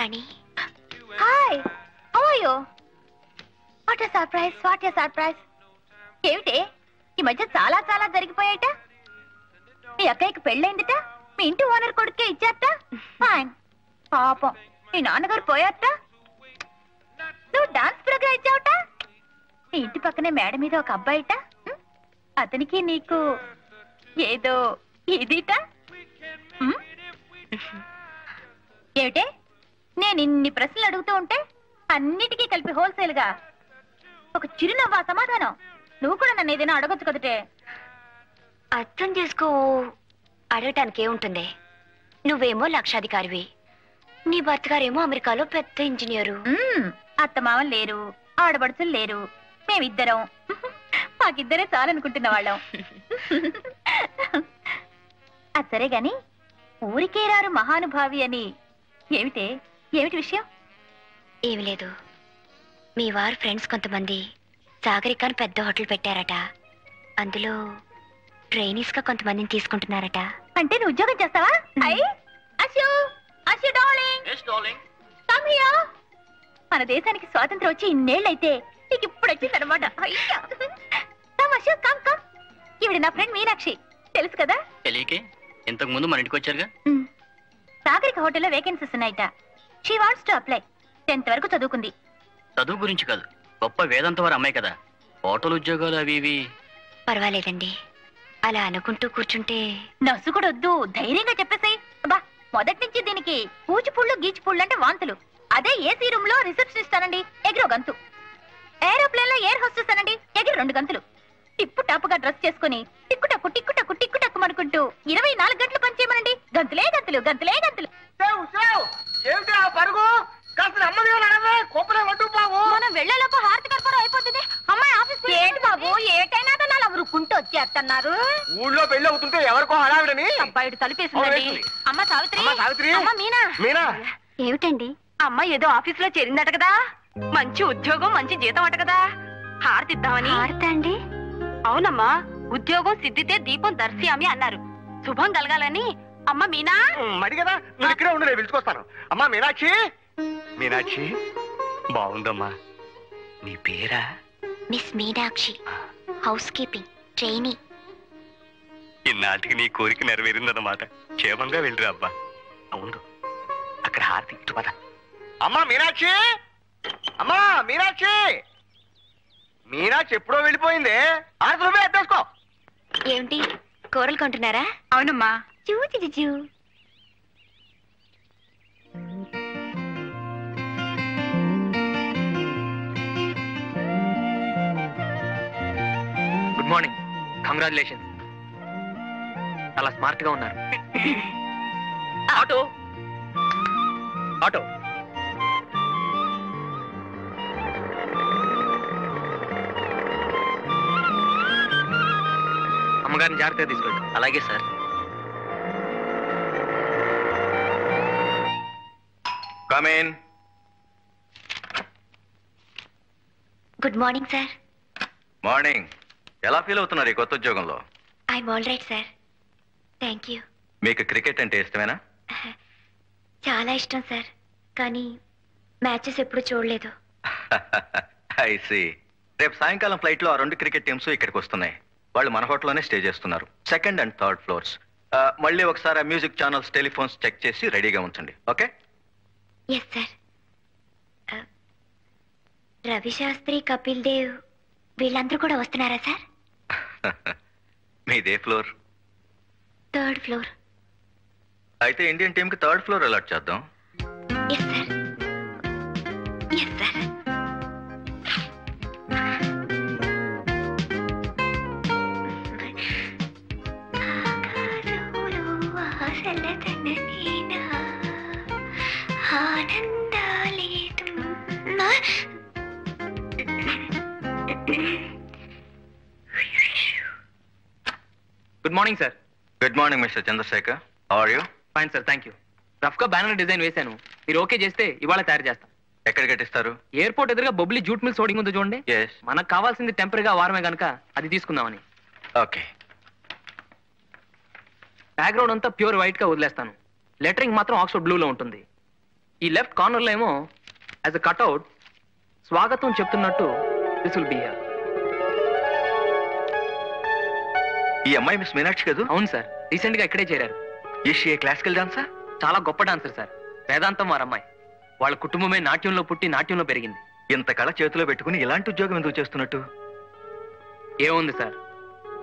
Rani. Hi, how are you? What a surprise, what a surprise. ఏమిటి ఈ మధ్య చాలా చాలా జరిగిపోయాట? మీ అక్కయ్యకి పెళ్ళైందిట, మీ ఇంటి ఓనర్ కొడుకే ఇచ్చారట. ఫైన్. పాపం మీ నాన్నగారు పోయారట, నువ్వు డాన్స్ ప్రోగ్రామ్ ఇచ్చావట. మీ ఇంటి పక్కనే మేడ మీద ఒక అబ్బాయిట, అతనికి నీకు ఏదో ఇదిట. ఏమిటే నేను ఇన్ని ప్రశ్నలు అడుగుతూ ఉంటే అన్నిటికీ కలిపి హోల్సేల్ గా ఒక చిరునవ్వా సమాధానం? నువ్వు కూడా నన్ను ఏదైనా అడగొచ్చు కదటే. అర్థం చేసుకో, అడగటానికి ఏముంటుంది? నువ్వేమో లక్షాధికారివి, నీ భర్త గారేమో అమెరికాలో పెద్ద ఇంజనీరు. అత్తమామలు లేరు, ఆడబడుచులు లేరు, మేమిద్దరం. మాకిద్దరే చాలనుకుంటున్న వాళ్ళం. అది సరే గాని ఊరికే రారు మహానుభావి అని ఏమిటే, ఏమిటి విషయం? ఏమి లేదు, మీ వారు ఫ్రెండ్స్ కొంతమంది సాగరికాన్ని పెద్ద హోటల్ పెట్టారట. అందులో ట్రైనీస్ గా కొంతమందిని తీసుకుంటున్నారట. అంటే నువ్వు ఉద్యోగం చేస్తావా? మన దేశానికి స్వాతంత్రం వచ్చి ఇన్నేళ్ళైతే నీకు ఇప్పుడు వచ్చిందనమాట. ఈవిడ నా ఫ్రెండ్ మీనాక్షి, తెలుసు కదా? తెలియకే, ఇంతకు ముందు మన ఇంటికి వచ్చారుగా. సాగరిక హోటల్లో వేకెన్సీస్ ఉన్నాయట. She wants to apply. 10th వరకు చదువుకుంది. చదువు గురించి కాదు, గొప్ప వేదాంత వారు అమ్మాయి కదా, హోటల్ ఉద్యోగాలు అవి ఇవి. పర్వాలేదండి, అలా అనుకుంటూ కూర్చుంటే. నర్సు కూడా వద్దు, ధైర్యంగా చెప్పేసాయి. బా, మొదటి నుంచి దీనికి పూచిపుళ్ళు గీచిపుళ్ళు అంటే వాంతులు. అదే ఏసీ రూమ్ లో రిసెప్షనిస్ట్ అనండి, ఎగిరో గంతు. ఏరోప్లేన్ లో ఎయిర్ హోస్టెస్ అనండి, ఎగిరి 2 గంతులు. టిప్పు టాపుగా డ్రెస్ చేసుకుని టిక్కుటక్కు టిక్కుటక్కు టిక్కుటక్కు అనుకుంటూ 24 గంటలు పనిచేయమనండి, గంతులే గంతులు, గంతులే గంతులు. మనం వెళ్లేలోపు హారతి కర్పూరం అయిపోతుంది. అమ్మాయి ఆఫీస్ ఏంటి బాబు, ఏటైనా అలా ఉరుక్కుంటూ వచ్చేస్తున్నారు. ఊళ్ళో పెళ్లి అవుతుంటే ఎవరికో హడావిడని అబ్బాయిడు తలిపేసిందండి. అమ్మ సావిత్రి, అమ్మ మీనా. ఏమిటండి? అమ్మాయి ఏదో ఆఫీస్ లో చేరిందట కదా, మంచి ఉద్యోగం మంచి జీతం అట కదా, హారతిద్దామని. హారత అండి? అవునమ్మా, ఉద్యోగం సిద్ధితే దీపం దర్శయామి అన్నారు. శుభం కలగాలని. అమ్మ మీనా. మడి కదా, నువ్వు ఇక్కడే ఉండు, నేను పిలుచుకొస్తాను. అమ్మా మీనాక్షి. మీనాక్షి బాగుందమ్మా. నీ పేరా? Miss Meenakshi, housekeeping trainee. ఇన్నాటికి నీ కోరిక నెరవేరిందన్నమాట. క్షేమంగా వెళ్ళిరా అబ్బా. అవును, అక్కడ హారతి ఇటు పద. అమ్మా మీనాక్షి, అమ్మా మీనాక్షి. మీనాక్షి ఎప్పుడో వెళ్ళిపోయింది, హారతి నువ్వే ఎత్తేసుకో. ఏమిటి కూరలు కొంటున్నారా? అవునమ్మా. చూ. Good morning, congratulations. చాలా స్మార్ట్ గా ఉన్నారు. Auto auto. అమ్మగారిని జాగ్రత్తగా తీసుకెళ్ళి. అలాగే sir. Come in. Good morning sir. Morning. ఎలా ఫీల్ అవుతున్నారు ఈ కొత్త ఉద్యోగంలో? I'm all right sir, thank you. మీకు క్రికెట్ అంటే ఇష్టమేనా? చాలా ఇష్టం సార్, కానీ మ్యాచెస్ ఎప్పుడు చూడలేదు. I see. రేపు సాయంకాలం ఫ్లైట్ లో ఆ 2 క్రికెట్ టీమ్స్ ఇక్కడికి వస్తున్నాయి. వాళ్ళు మన హోటల్లోనే స్టే చేస్తున్నారు, 2nd and 3rd ఫ్లోర్స్. మళ్ళీ ఒకసారి ఆ మ్యూజిక్ ఛానల్స్, టెలిఫోన్స్ చెక్ చేసి రెడీగా ఉంచండి. Okay? Yes sir. Ravi Shastri, Kapil Dev వీళ్ళందరూ కూడా వస్తున్నారా సార్? మీదే ఫ్లోర్? 3rd floor. అయితే ఇండియన్ టీమ్ కి 3rd ఫ్లోర్ అలాట్ చేద్దాం. Yes sir, yes sir. Good morning sir. Good morning mister Chandrashekhar. How are you? Fine sir, thank you. Rough గా బ్యానర్ డిజైన్ వేశాను, మీరు ఓకే చేస్తే ఇవాళ తయారు చేస్తాం. ఎక్కడ కట్టిస్తారు? ఎయిర్పోర్ట్ ఎదురుగా బొబ్లీ జూట్ మిల్స్ హోర్డింగ్ ఉంది చూడండి. మనకు కావాల్సింది టెంపరీగా వారమే గనక అది తీసుకుందామని. ఓకే. బ్యాక్గ్రౌండ్ అంతా ప్యూర్ వైట్ గా వదిలేస్తాను, లెటరింగ్ మాత్రం ఆక్స్ఫర్డ్ బ్లూ లో ఉంటుంది. ఈ లెఫ్ట్ కార్నర్లో ఏమో యాజ్ అ కట్అవుట్ స్వాగతం చెప్తున్నట్టు దిస్ విల్ బి హియర్. ఈ అమ్మాయి మిస్ మీనాక్షి కదా? అవును సార్, రీసెంట్ గా ఇక్కడే చేరారు. Is she a classical dancer? చాలా గొప్ప డాన్సర్ సార్. వేదాంతం వారి అమ్మాయి. వాళ్ళ కుటుంబమే నాట్యంలో పుట్టి నాట్యంలో పెరిగింది. ఇంత కళ చేతిలో పెట్టుకుని ఇలాంటి ఉద్యోగం ఎందుకు చేస్తున్నట్టు? ఏముంది సార్,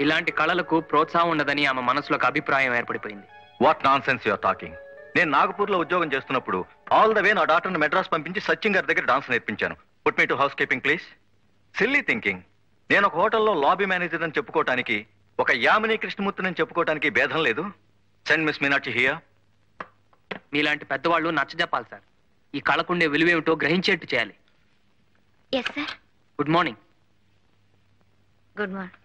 ఇలాంటి కళలకు ప్రోత్సాహం ఉండదని ఆమె మనసులో ఒక అభిప్రాయం ఏర్పడిపోయింది. What nonsense you're talking. నేను నాగపూర్ లో ఉద్యోగం చేస్తున్నప్పుడు ఆల్ ద వే నా డాక్టర్ని మెడ్రాస్ పంపించి సచిన్ గారి దగ్గర డాన్స్ నేర్పించాను. Put me to house keeping please. Silly thinking. నేను ఒక హోటల్లో లాబీ మేనేజర్ అని చెప్పుకోవటానికి, ఒక యామిని కృష్ణమూర్తిని చెప్పుకోవటానికి భేదం లేదు. Send miss Meenakshi here. మీలాంటి పెద్దవాళ్ళు నచ్చజెప్పాలి సార్. ఈ కళకుండే విలువేమిటో గ్రహించేట్టు చేయాలి. Yes sir. Good morning. Good morning.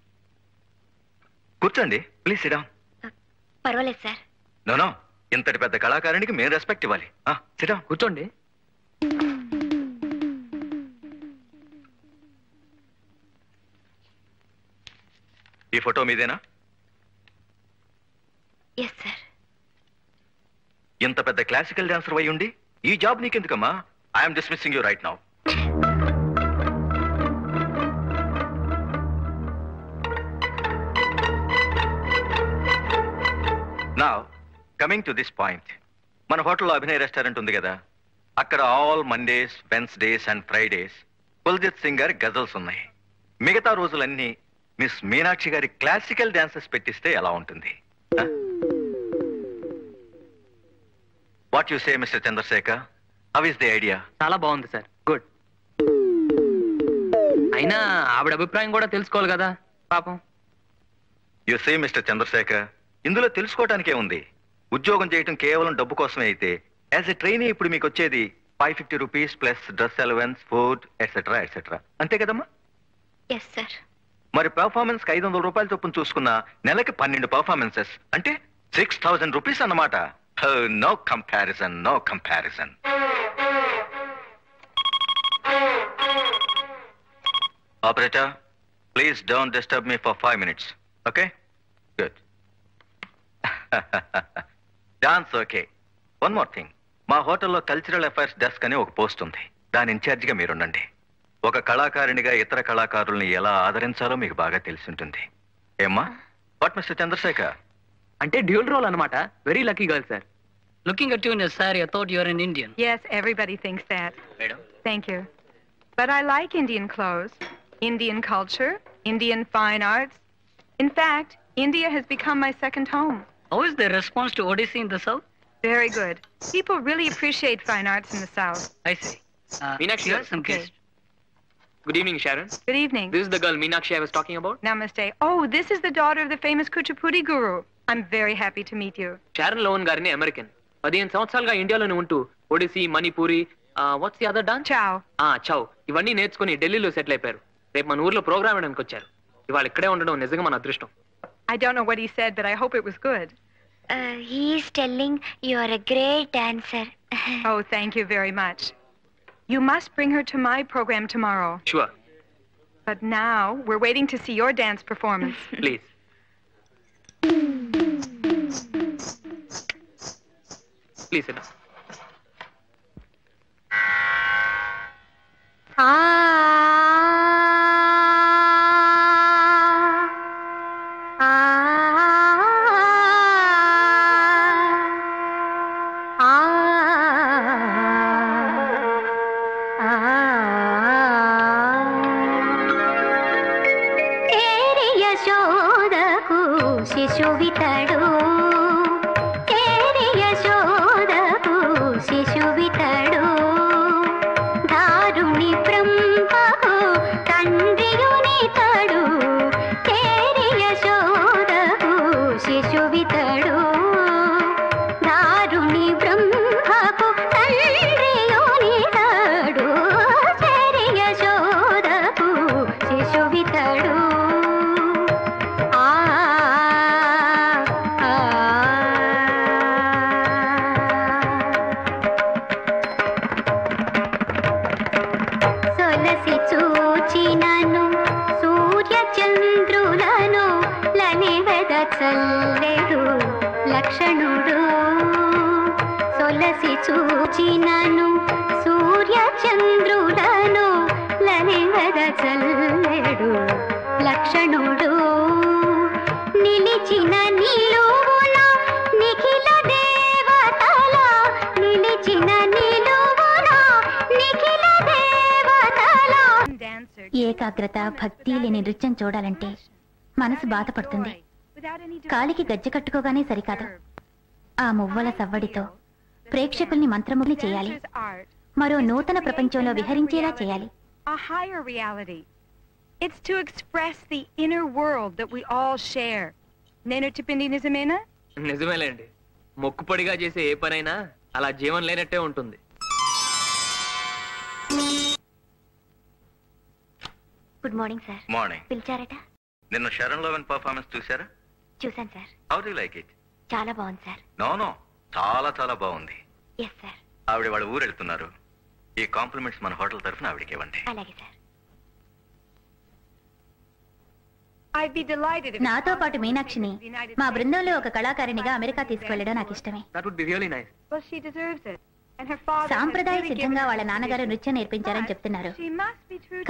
కూర్చోండి ప్లీజ్. Sit down. పర్వాలేదు సార్. నో, ఇంతటి పెద్ద కళాకారునికి మేము రెస్పెక్ట్ ఇవ్వాలి. Sit down. కూర్చోండి. ఈ ఫోటో మీదేనా? Yes sir. ఇంత పెద్ద క్లాసికల్ డాన్సర్ అయి ఉండి ఈ జాబ్ నీకెందుకమ్మా? I'm dismissing you right now. Now coming to this point. మన హోటల్లో అభినయ్ రెస్టారెంట్ ఉంది కదా, అక్కడ all Mondays, Wednesdays and Fridays Kuljit Singh గారి గజల్స్ ఉన్నాయి. మిగతా రోజులన్నీ మిస్ మీనాక్షి గారి క్లాసికల్ డాన్సెస్ పెట్టిస్తే ఎలా ఉంటుంది? What you say mister Chandrashekhar? How is the idea? చాలా బాగుంది సార్. గుడ్. అయినా ఆవిడ అభిప్రాయం కూడా తెలుసుకోవాలి కదా పాపం. యు సే మిస్టర్ చంద్రశేఖర్, ఇందులో తెలుసుకోవటానికే ఉంది. ఉద్యోగం చేయటం కేవలం డబ్బు కోసమే అయితే యాజ్ ఎ ట్రైనీ ఇప్పుడు మీకు వచ్చేది 550 rupees plus dress allowance, food etcetera etcetera. అంతే కదమ్మా? Yes sir. మరి పెర్ఫార్మెన్స్ కి 500 రూపాయలు చొప్పున చూసుకున్న నెలకి 12 పెర్ఫార్మెన్సెస్ అంటే 6000 రూపీస్ అన్నమాట. No comparison, no comparison. Operator, please don't disturb me for 5 minutes. Okay? Good. Dance okay. One more thing. మా హోటల్లో కల్చరల్ అఫైర్స్ డెస్క్ అని ఒక పోస్ట్ ఉంది. దాని ఇన్ఛార్జిగా మీరుండండి. ఒక కళాకారునిగా ఇతర కళాకారుల్ని ఎలా ఆదరించాలో మీకు బాగా తెలిసి ఉంటుంది. ఏమ్మా? What mister Chandrashekhar? అంటే డ్యూల్ రోల్ అన్నమాట. Very lucky girl sir. Looking at you in your saree, I thought you were an Indian. Yes, everybody thinks that. Madam. Thank you. But I like Indian clothes, Indian culture, Indian fine arts. In fact, India has become my second home. How is the response to Odissi in the south? Very good. People really appreciate fine arts in the south. I see. Meenakshi, Here's some okay. guests. Good evening, Sharon. Good evening. This is the girl Meenakshi I was talking about. Namaste. Oh, this is the daughter of the famous Kuchipudi guru. I'm very happy to meet you. Sharon Lowen గారిని American. 15 సంవత్సరాలుగా ఇండియాలోనే ఉంటూ Odissi, Manipuri, what's the other dance? Ciao. Chhau ఇవన్నీ నేర్చుకుని ఢిల్లీలో settle అయిపోయారు. రేపు మన ఊర్లో ప్రోగ్రామ్ వేయడానికి వచ్చారు. ఇవాళ ఇక్కడే ఉండడం నిజంగా మన అదృష్టం. I don't know what he said, but I hope it was good. He's telling you are a great dancer. Oh, thank you very much. You must bring her to my program tomorrow. Sure. But now, we're waiting to see your dance performance. Please. Please sit. యశోదకు శిశువితడు, యశోదకు శిశువితడు, దారుణి బ్రహ్మకు తండ్రియునితడు, యశోదకు శిశువితడు, దారుణి బ్రహ్మకు తండ్రియునితడు, యశోదకు శిశువితడు. ఆ చూచినను సూర్య చంద్రుడను లలివద చల్లెడు లక్షణుడు నిలిచిన నిలువున నిఖిల దేవతల నిలిచిన నిలువున నిఖిల దేవతల. ఏకాగ్రత భక్తి లేని నృత్యం చూడాలంటే మనసు బాధపడుతుంది. కాలికి గజ్జె కట్టుకోగానే సరికాదు, ఆ మువ్వల సవ్వడితో ప్రేక్షకుల్ని మంత్రముగ్ని చేయాలి, మరో నూతన ప్రపంచంలో విహరించేలా చేయాలి. A higher reality. It's to express the inner world that we all share. నేను చెప్పింది నిజమేనా? నిజమేలేండి. మొక్కుపడిగా చేసే ఏ పనైనా అలా జీవం లేనట్టే ఉంటుంది. Good morning sir. మార్నింగ్. పిలిచారట? నిన్న షరణ్ లోవెన్ పర్ఫార్మెన్స్ చూసారా? చూసాను sir. How do you like it? చాలా బాగుంది సార్. నో చాలా చాలా బాగుంది. Yes sir. ఆవిడ వాళ్ళ ఊరు వెళ్తున్నారు. ఈ కాంప్లిమెంట్స్ మన హోటల్ తరఫున ఆవిడకి ఇవ్వండి. అలాగే sir. I'd be delighted if నాతో పాటు మీనాక్షిని మా బృందంలో ఒక కళాకారిణిగా అమెరికా తీసుకువెళ్ళడం నాకు ఇష్టమే. That would be really nice. Well, she deserves it. And her father సాంప్రదాయ సిద్ధంగా వాళ్ళ నాన్నగారు నృత్యం నేర్పించారని చెప్తున్నారు.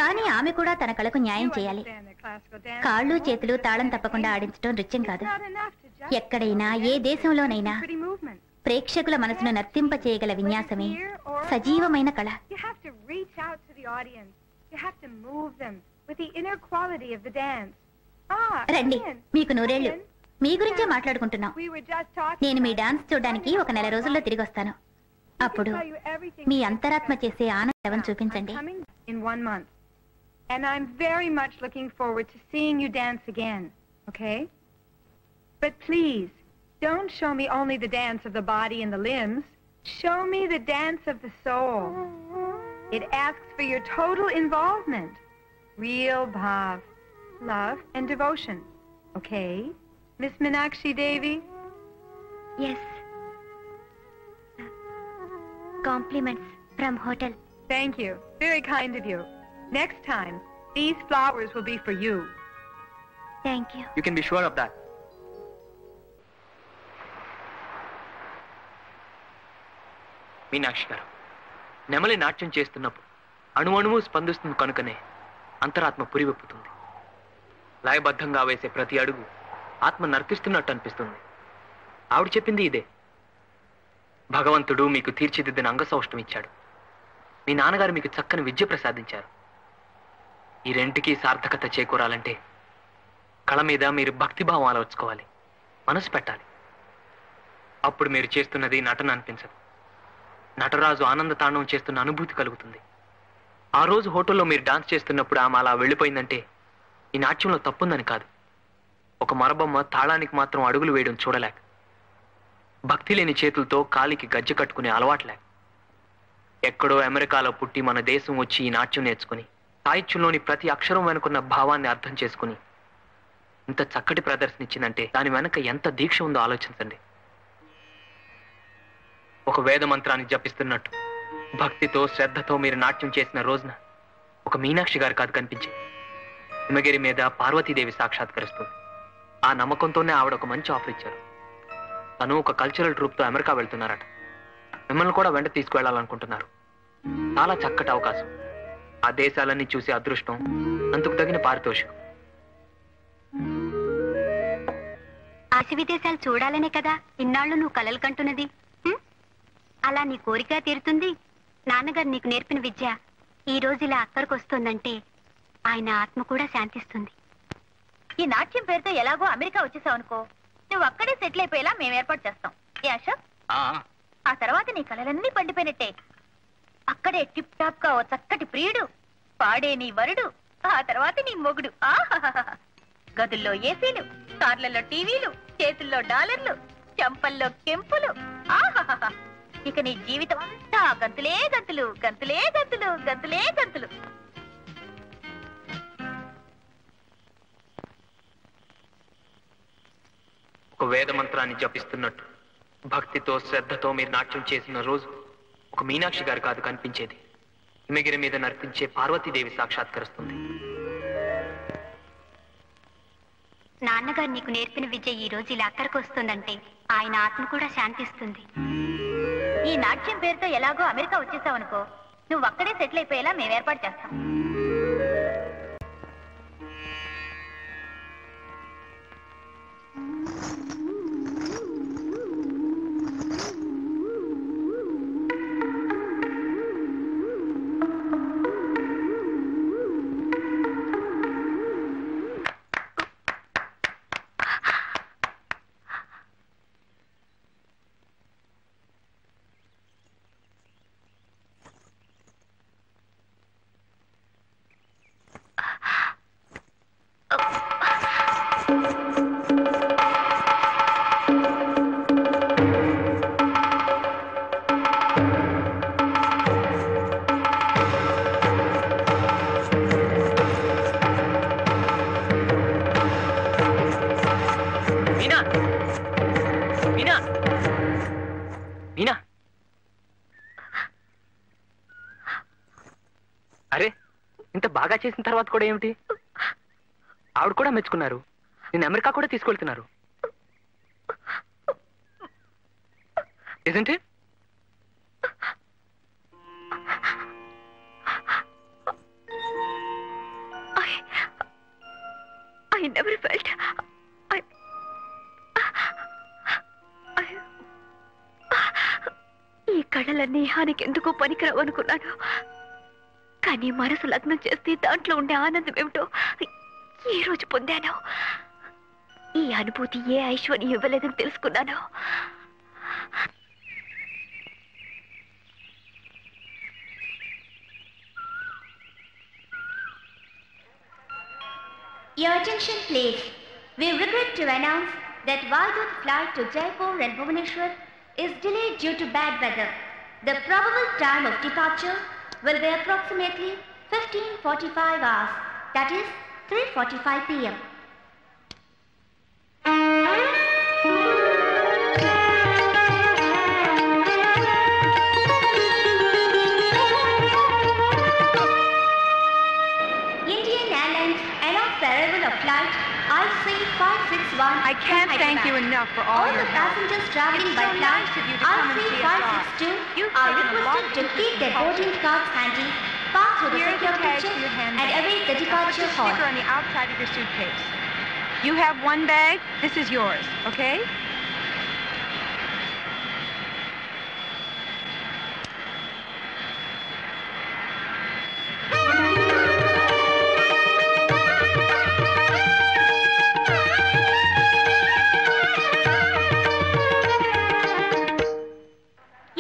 కానీ ఆమె కూడా తన కళకు న్యాయం చేయాలి. కాళ్ళు చేతులు తాళం తప్పకుండా ఆడించడం నృత్యం కాదు. ఎక్కడైనా ఏ దేశంలోనైనా ప్రేక్షకుల మనసును నర్తింప చేయగల విన్యాసమే సజీవమైన కళ. రండి, మీకు నూరేళ్లు. మీ గురించే మాట్లాడుకుంటున్నాం. నేను మీ డాన్స్ చూడడానికి ఒక నెల రోజుల్లో తిరిగి వస్తాను. అప్పుడు మీ అంతరాత్మ చేసే ఆనందం చూపించండి. In 1 month. And I'm very much looking forward to seeing you dance again, okay? But please, don't show me only the dance of the body and the limbs. Show me the dance of the soul. It asks for your total involvement. Real bhav, love and devotion. Okay? Miss Meenakshi Devi? Yes. Compliments from hotel. Thank you. Very kind of you. Next time, these flowers will be for you. Thank you. You can be sure of that. Meenakshi గారు, నెమలి నాట్యం చేస్తున్నప్పుడు అణువణువు స్పందిస్తుంది కనుకనే అంతరాత్మ పురివెప్పుతుంది. లయబద్ధంగా వేసే ప్రతి అడుగు ఆత్మ నర్తిస్తున్నట్టు అనిపిస్తుంది. ఆవిడ చెప్పింది ఇదే. భగవంతుడు మీకు తీర్చిదిద్దిన అంగసౌష్ఠం ఇచ్చాడు. మీ నాన్నగారు మీకు చక్కని విద్య ప్రసాదించారు. ఈ రెంటికి సార్థకత చేకూరాలంటే కళ మీద మీరు భక్తిభావం అలవర్చుకోవాలి, మనసు పెట్టాలి. అప్పుడు మీరు చేస్తున్నది నటన అనిపించదు. నటరాజు ఆనంద తాండవం చేస్తున్న అనుభూతి కలుగుతుంది. ఆ రోజు హోటల్లో మీరు డాన్స్ చేస్తున్నప్పుడు ఆమె అలా వెళ్ళిపోయిందంటే ఈ నాట్యంలో తప్పుందని కాదు. ఒక మరబొమ్మ తాళానికి మాత్రం అడుగులు వేయడం చూడలేక, భక్తి లేని చేతులతో కాలికి గజ్జె కట్టుకునే అలవాట్లేక, ఎక్కడో అమెరికాలో పుట్టి మన దేశం వచ్చి ఈ నాట్యం నేర్చుకుని సాహిత్యంలోని ప్రతి అక్షరం వెనుకున్న భావాన్ని అర్థం చేసుకుని ఇంత చక్కటి ప్రదర్శన ఇచ్చిందంటే దాని వెనక ఎంత దీక్ష ఉందో ఆలోచించండి. ఒక వేద మంత్రాన్ని జపిస్తున్నట్టు భక్తితో శ్రద్ధతో మీరు నాట్యం చేసిన రోజున ఒక మీనాక్షి గారు కాదు కనిపించింది. హిమగిరి మీద పార్వతీదేవి సాక్షాత్కరిస్తుంది. ఆ నమ్మకంతోనే ఆవిడ ఒక మంచి ఆఫర్ ఇచ్చారు. తను ఒక కల్చరల్ ట్రూప్తో అమెరికా వెళ్తున్నారట. మిమ్మల్ని కూడా వెంట తీసుకువెళ్లాలనుకుంటున్నారు. చాలా చక్కటి అవకాశం. ఆ దేశాలన్నీ చూసే అదృష్టం, అందుకు తగిన పారితోషికం. ఆశ విదేశాలు చూడాలనే కదా ఇన్నాళ్ళు నువ్వు కలలు కంటున్నది. అలా నీ కోరిక తీరుతుంది. నాన్నగారు నీకు నేర్పిన విద్య ఈ రోజు ఇలా అక్కడికి వస్తుందంటే ఆయన ఆత్మ కూడా శాంతిస్తుంది. ఈ నాట్యం పేరుతో ఎలాగో అమెరికా వచ్చేసావు అనుకో, నువ్వు అక్కడే సెటిల్ అయిపోయేలా మేము ఏర్పాటు చేస్తాం. ఏ అశోక్? ఆ తర్వాత నీ కలలన్నీ పండిపోయినట్టే. అక్కడే టిప్ టాప్ గా ఓ చక్కటి ప్రియుడు, పాడే నీ వరుడు, ఆ తర్వాత నీ మొగుడు. గదుల్లో ఏసీలు, కార్లలో టీవీలు, చేతుల్లో డాలర్లు, చెంపల్లో కెంపులు. ఆహాహా! ఇక నీ జీవితం అంతా గంతులే గంతులు, గంతులే గంతులు, గంతులే గంతులు. ఒక వేద మంత్రాన్ని జపిస్తున్నట్టు భక్తితో శ్రద్ధతో మీరు నాట్యం చేసిన రోజు ఒక మీనాక్షి గారు కాదు కనిపించేది. హిమగిరి మీద నర్తించే పార్వతీదేవి సాక్షాత్కరిస్తుంది. నాన్నగారు నీకు నేర్పిన విద్య ఈ రోజు ఇలా అక్కడికి వస్తుందంటే ఆయన ఆత్మ కూడా శాంతిస్తుంది. ఈ నాట్యం పేరుతో ఎలాగో అమెరికా వచ్చేసావు అనుకో, నువ్వు అక్కడే సెటిల్ అయిపోయేలా మేము ఏర్పాటు చేస్తాం. అరే, ఇంత బాగా చేసిన తర్వాత కూడా ఏమిటి? ఆవిడ కూడా మెచ్చుకున్నారు, నేను అమెరికా కూడా తీసుకెళ్తున్నారు. Isn't it? I never felt ఈ కళలన్నీ హానికి ఎందుకో పనికిరావు అనుకున్నాను. కానీ మనసు లగ్నం చేస్తే దాంట్లో ఉండే ఆనందం ఏమిటో ఈ రోజు పొందాను. ఈ అనుభూతి ఏ ఐశ్వర్యం ఇవ్వలేదని తెలుసుకున్నాను. Your attention please. We regret to announce that Vaidut flight to Jaipur and Bhubaneswar is delayed due to bad weather. The probable time of departure will be approximately 15:45 hours, that is 3:45 p.m. Indian Airlines announced the arrival of flight IC561. I can't thank you enough for all your the help. passengers traveling by flight IC562 are requested to keep their boarding cards handy, pass through the Here's the security tag check, for your and handbag. await the Put departure the hall. sticker on the outside of your suitcase. You have one bag. This is yours, okay?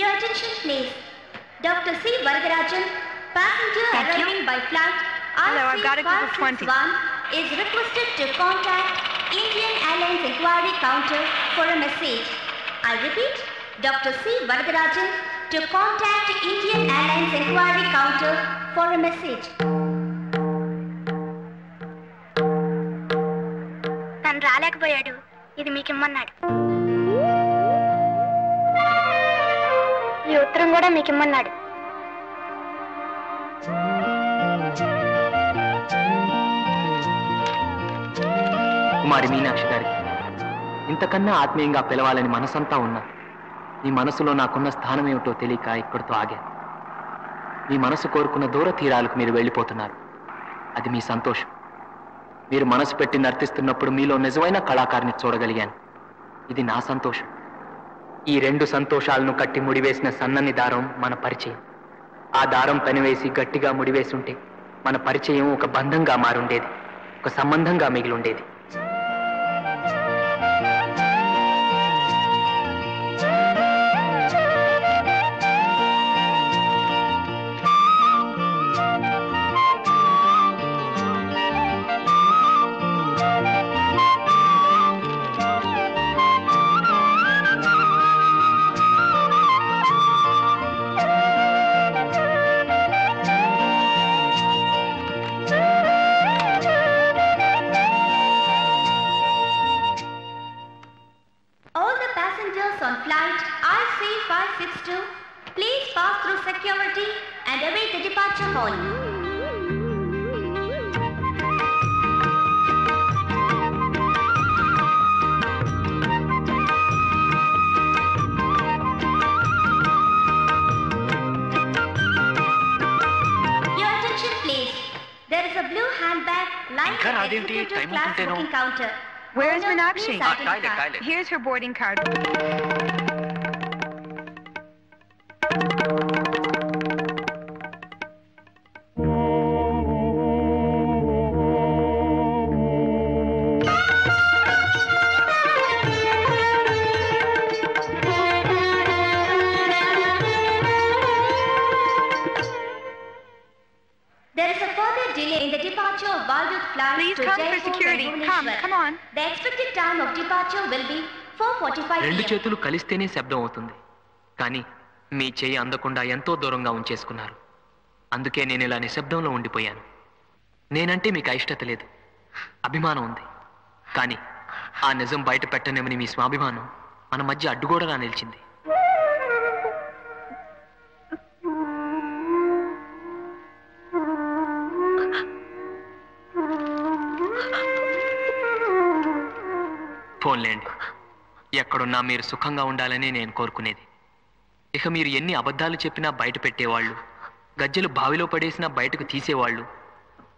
Your attention please. Dr. C. Varadarajan, passenger arriving by flight Hello, I've got it to the 20. IC561 is requested to contact Indian Airlines Inquiry Counter for a message. I repeat, Dr. C. Varadarajan to contact Indian Airlines Inquiry Counter for a message. తను రాలేకపోయాడు, ఇది మీకు ఇమ్మన్నాడు. ఈ ఉత్తరం కూడా మీకు ఇమ్మన్నాడు. కుమారి మీనాక్షి గారికి ఇంతకన్నా ఆత్మీయంగా పిలవాలని మనసంతా ఉన్నా మీ మనసులో నాకున్న స్థానం ఏమిటో తెలియక ఇక్కడితో ఆగాను. మీ మనసు కోరుకున్న దూర తీరాలకు మీరు వెళ్ళిపోతున్నారు. అది మీ సంతోషం. మీరు మనసు పెట్టి నర్తిస్తున్నప్పుడు మీలో నిజమైన కళాకారుని చూడగలిగాను. ఇది నా సంతోషం. ఈ రెండు సంతోషాలను కట్టి ముడివేసిన సన్నని దారం మన పరిచయం. ఆ దారం పెనవేసి గట్టిగా ముడివేసి ఉంటే మన పరిచయం ఒక బంధంగా మారుండేది, ఒక సంబంధంగా మిగిలుండేది. On flight IC562, please pass through security and await the departure hall. ఇంకా రాదేంటి? Time ఉంటుంటేనో. Where's Meenakshi? Toilet. Here's her boarding card. There is a further delay in the departure of Baldur flight Please to come for Jaipur security. and Come Bhubaneswar. on. The expected time of departure will be 4:45 రెండు p.m. చేతులు కలిస్తేనే శబ్దం అవుతుంది, కానీ మీ చెయ్యి అందకుండా ఎంతో దూరంగా ఉంచేసుకున్నారు. అందుకే నేను ఇలా నిశ్శబ్దంలో ఉండిపోయాను. నేనంటే మీకు అయిష్టత లేదు, అభిమానం ఉంది. కానీ ఆ నిజం బయట పెట్టనేమని మీ స్వాభిమానం మన మధ్య అడ్డుగోడలా నిలిచింది. ఫోన్లేండి, ఎక్కడున్నా మీరు సుఖంగా ఉండాలని నేను కోరుకునేది. ఇక మీరు ఎన్ని అబద్ధాలు చెప్పినా బయట పెట్టేవాళ్ళు, గజ్జెలు బావిలో పడేసినా బయటకు తీసేవాళ్ళు,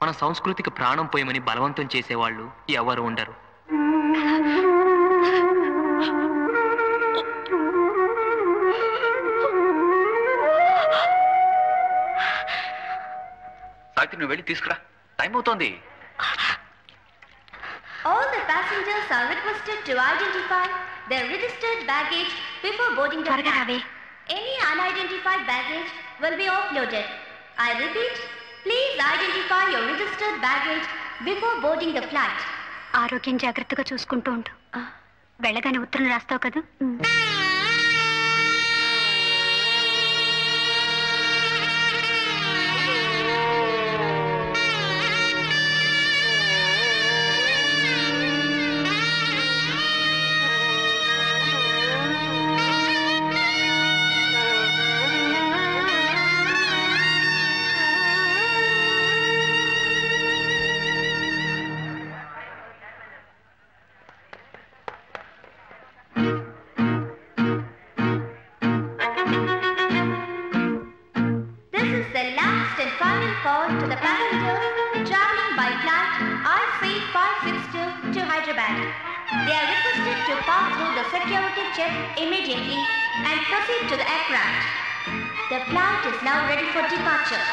మన సంస్కృతికి ప్రాణం పోయమని బలవంతం చేసేవాళ్ళు ఎవరు ఉండరు. సావిత్రి, నువ్వు వెళ్ళి తీసుకురా, టైం అవుతోంది. All the passengers are requested to identify their registered baggage before boarding the flight. Any unidentified baggage will be offloaded. I repeat, please identify your registered baggage before boarding the flight. ఆరోగ్యం జాగ్రత్తగా చూసుకుంటూ ఉండు. వెళ్ళగానే ఉత్తరం రాస్తావు కదా. call to the passengers traveling by flight IC562 to Hyderabad. They are requested to pass through the security check immediately and proceed to the aircraft. The flight is now ready for departure.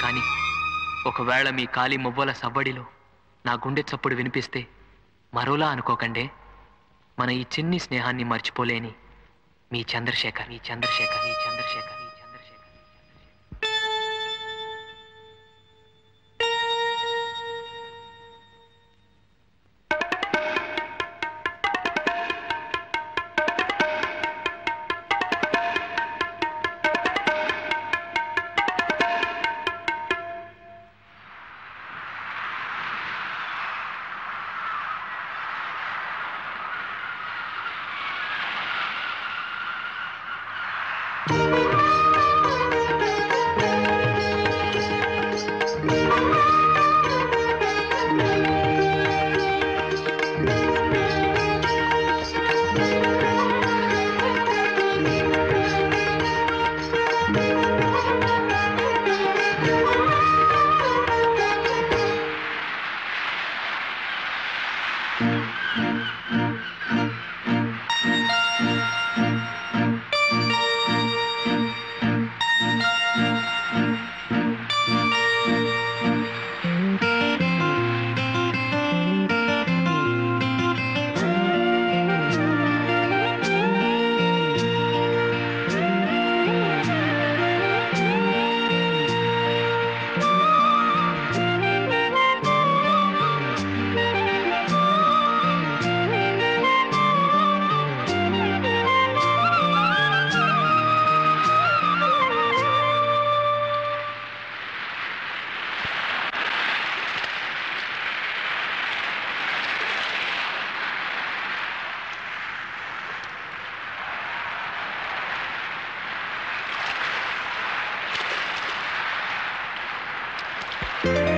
కానీ ఒకవేళ మీ కాలి మువ్వల సవ్వడిలో నా గుండె చప్పుడు వినిపిస్తే మరోలా అనుకోకండి. మన ఈ చిన్ని స్నేహాన్ని మర్చిపోలేని మీ చంద్రశేఖర్. Thank you.